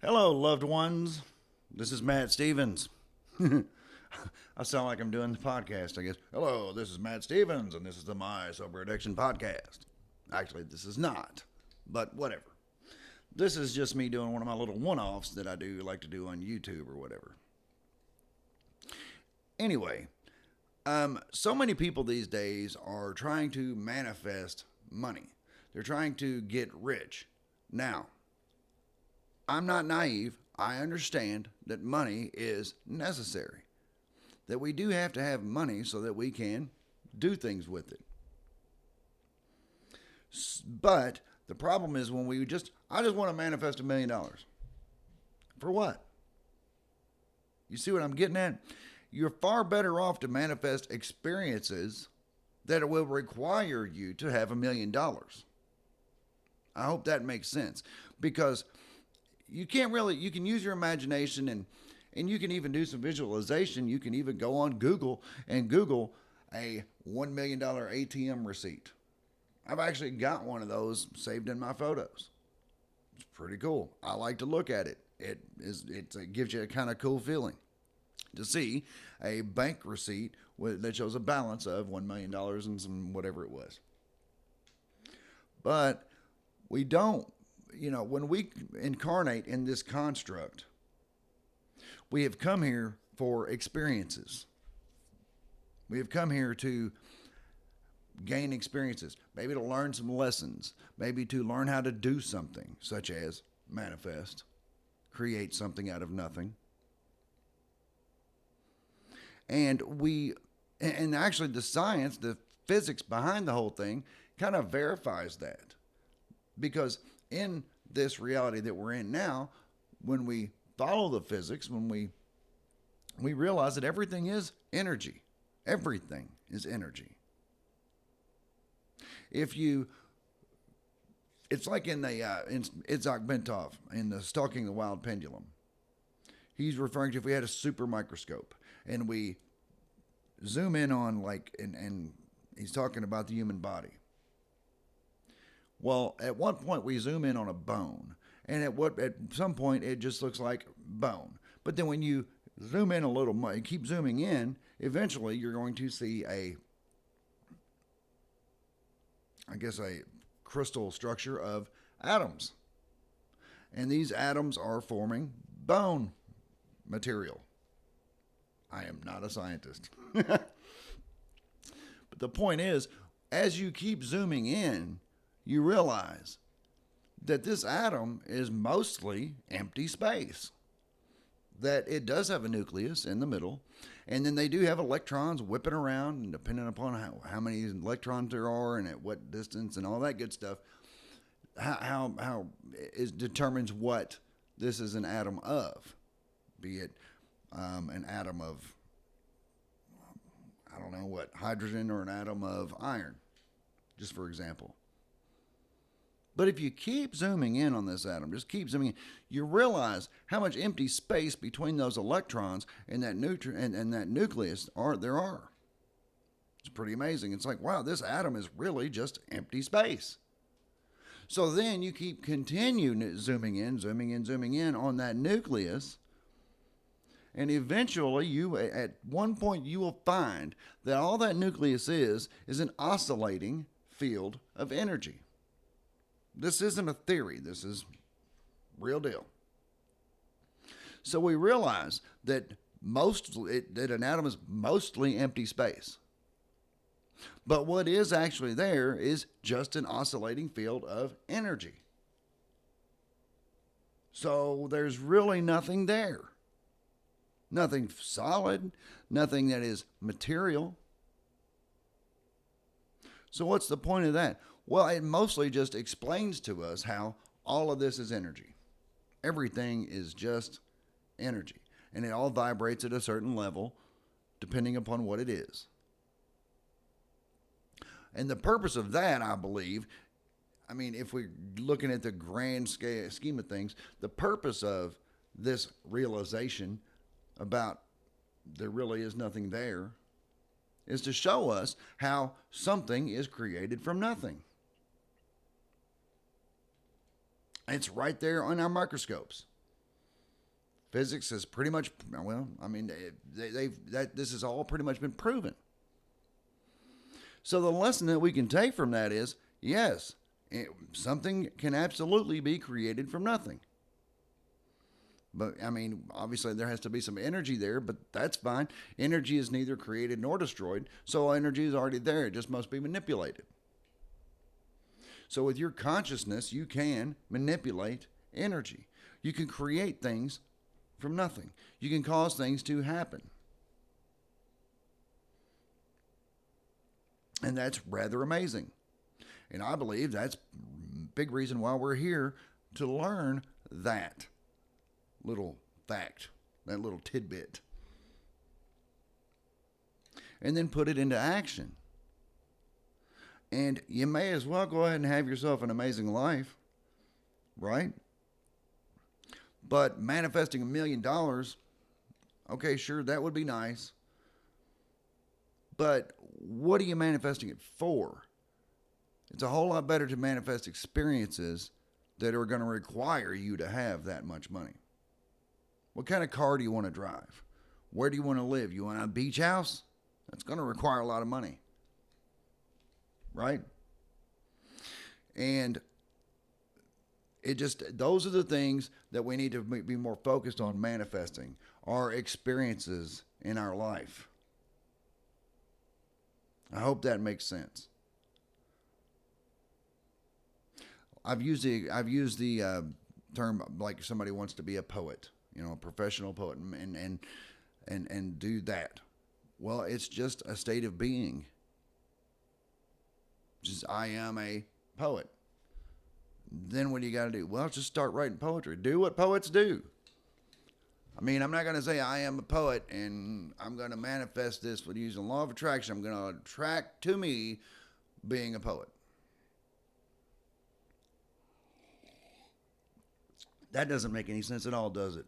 Hello, loved ones. This is Matt Stevens. I sound like I'm doing the podcast, I guess. Hello, this is Matt Stevens, and this is the My Sober Addiction Podcast. Actually, this is not, but whatever. This is just me doing one of my little one offs that I do like to do on YouTube or whatever. Anyway, so many people these days are trying to manifest money, they're trying to get rich. Now, I'm not naive. I understand that money is necessary. That we do have to have money so that we can do things with it. But the problem is when I just want to manifest $1,000,000. For what? You see what I'm getting at? You're far better off to manifest experiences that will require you to have $1,000,000. I hope that makes sense because you can use your imagination and you can even do some visualization. You can even go on Google and Google a $1,000,000 ATM receipt. I've actually got one of those saved in my photos. It's pretty cool. I like to look at it. It gives you a kind of cool feeling to see a bank receipt that shows a balance of $1,000,000 and some whatever it was. But we don't. When we incarnate in this construct, we have come here for experiences. We have come here to gain experiences, maybe to learn some lessons, maybe to learn how to do something, such as manifest, create something out of nothing. And actually the science, the physics behind the whole thing kind of verifies that. Because in this reality that we're in now, when we follow the physics, when we realize that everything is energy. Everything is energy. It's like in Itzhak Bentov in the Stalking the Wild Pendulum. He's referring to if we had a super microscope and we zoom in on and he's talking about the human body. Well, at one point we zoom in on a bone, and at some point it just looks like bone. But then when you zoom in a little more, you keep zooming in, eventually you're going to see a crystal structure of atoms. And these atoms are forming bone material. I am not a scientist. But the point is, as you keep zooming in, you realize that this atom is mostly empty space. That it does have a nucleus in the middle, and then they do have electrons whipping around, and depending upon how many electrons there are and at what distance and all that good stuff, how it determines what this is an atom of, be it an atom of, I don't know what, hydrogen or an atom of iron, just for example. But if you keep zooming in on this atom, just keep zooming in, you realize how much empty space between those electrons and that that nucleus there are. It's pretty amazing. It's like, wow, this atom is really just empty space. So then you continue zooming in on that nucleus, and eventually at one point you will find that all that nucleus is an oscillating field of energy. This isn't a theory. This is real deal. So we realize that that an atom is mostly empty space. But what is actually there is just an oscillating field of energy. So there's really nothing there. Nothing solid, nothing that is material. So what's the point of that? Well, it mostly just explains to us how all of this is energy. Everything is just energy. And it all vibrates at a certain level depending upon what it is. And the purpose of that, I believe, if we're looking at the grand scheme of things, the purpose of this realization about there really is nothing there is to show us how something is created from nothing. It's right there on our microscopes. Physics has pretty much, well, I mean, this has all pretty much been proven. So the lesson that we can take from that is, yes, something can absolutely be created from nothing. But I mean, obviously there has to be some energy there, but that's fine. Energy is neither created nor destroyed, so energy is already there. It just must be manipulated. So with your consciousness, you can manipulate energy. You can create things from nothing. You can cause things to happen. And that's rather amazing. And I believe that's a big reason why we're here, to learn that little fact, that little tidbit, and then put it into action. And you may as well go ahead and have yourself an amazing life, right? But manifesting $1 million, okay, sure, that would be nice. But what are you manifesting it for? It's a whole lot better to manifest experiences that are going to require you to have that much money. What kind of car do you want to drive? Where do you want to live? You want a beach house? That's going to require a lot of money, right? And those are the things that we need to be more focused on manifesting, our experiences in our life. I hope that makes sense. I've used the term, like somebody wants to be a poet, a professional poet, and do that. Well, it's just a state of being. Just, I am a poet. Then what do you got to do? Well, just start writing poetry. Do what poets do. I mean, I'm not going to say I am a poet and I'm going to manifest this with using the law of attraction. I'm going to attract to me being a poet. That doesn't make any sense at all, does it?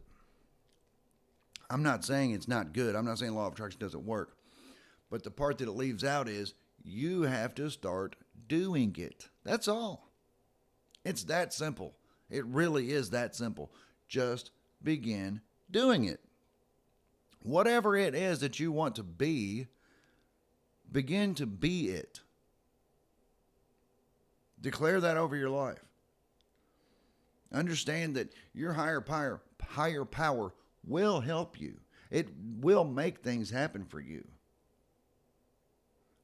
I'm not saying it's not good. I'm not saying law of attraction doesn't work. But the part that it leaves out is you have to start doing it. That's all. It's that simple. It really is that simple. Just begin doing it. Whatever it is that you want to be, begin to be it. Declare that over your life. Understand that your higher power will help you. It will make things happen for you.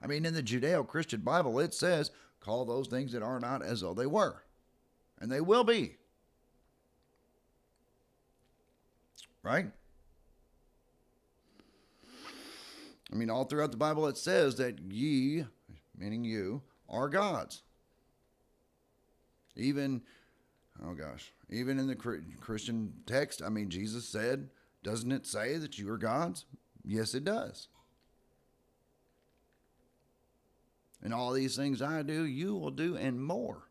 I mean, in the Judeo-Christian Bible, it says, call those things that are not as though they were. And they will be. Right? I mean, all throughout the Bible, it says that ye, meaning you, are gods. Even in the Christian text, I mean, Jesus said, doesn't it say that you are gods? Yes, it does. And all these things I do, you will do, and more.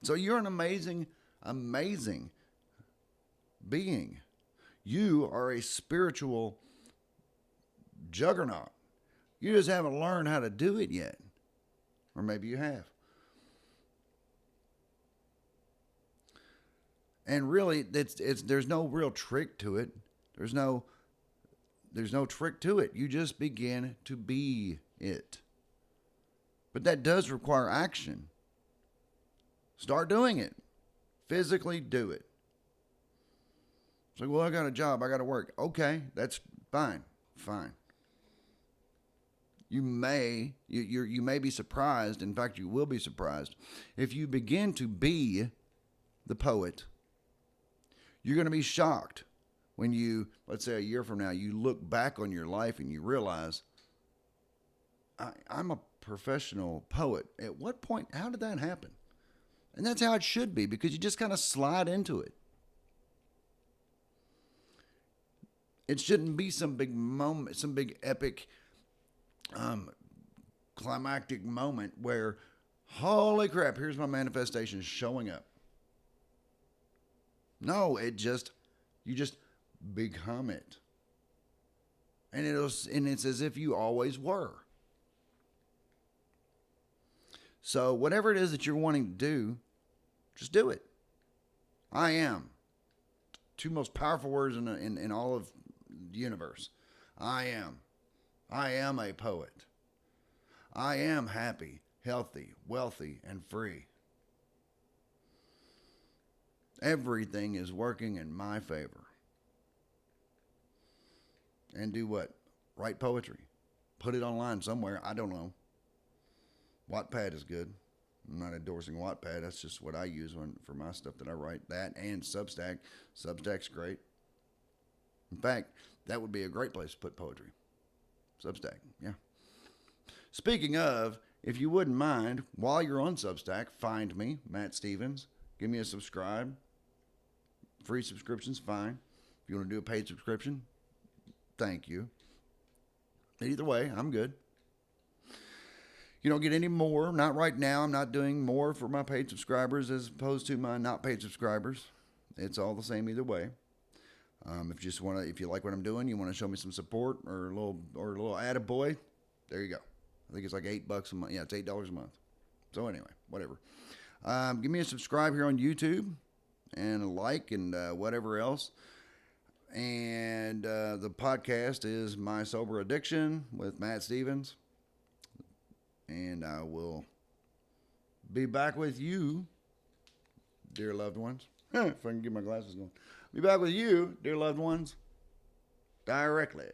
So you're an amazing, amazing being. You are a spiritual juggernaut. You just haven't learned how to do it yet. Or maybe you have. And really, there's no real trick to it. There's no trick to it. You just begin to be it. But that does require action. Start doing it. Physically do it. It's like, well, I got a job. I got to work. Okay, that's fine. Fine. You may be surprised. In fact, you will be surprised if you begin to be the poet. You're going to be shocked when you, let's say a year from now, you look back on your life and you realize, I'm a professional poet. At what point, how did that happen? And that's how it should be, because you just kind of slide into it. It shouldn't be some big moment, some big epic, climactic moment where, holy crap, here's my manifestation showing up. No, you just become it. And it's as if you always were. So whatever it is that you're wanting to do, just do it. I am. two most powerful words in all of the universe. I am. I am a poet. I am happy, healthy, wealthy, and free. Everything is working in my favor. And do what? Write poetry. Put it online somewhere. I don't know. Wattpad is good. I'm not endorsing Wattpad. That's just what I use for my stuff that I write. That and Substack. Substack's great. In fact, that would be a great place to put poetry. Substack, yeah. Speaking of, if you wouldn't mind, while you're on Substack, find me, Matt Stevens. Give me a subscribe. Free subscription's fine. If you want to do a paid subscription, thank you. Either way, I'm good. You don't get any more. Not right now. I'm not doing more for my paid subscribers as opposed to my not paid subscribers. It's all the same either way. If you like what I'm doing, you want to show me some support or a little attaboy, there you go. I think it's like $8 a month. Yeah, it's $8 a month. So anyway, whatever. Give me a subscribe here on YouTube and a like and whatever else. And the podcast is My Sober Addiction with Matt Stevens. And I will be back with you, dear loved ones. If I can get my glasses going. Be back with you, dear loved ones, directly.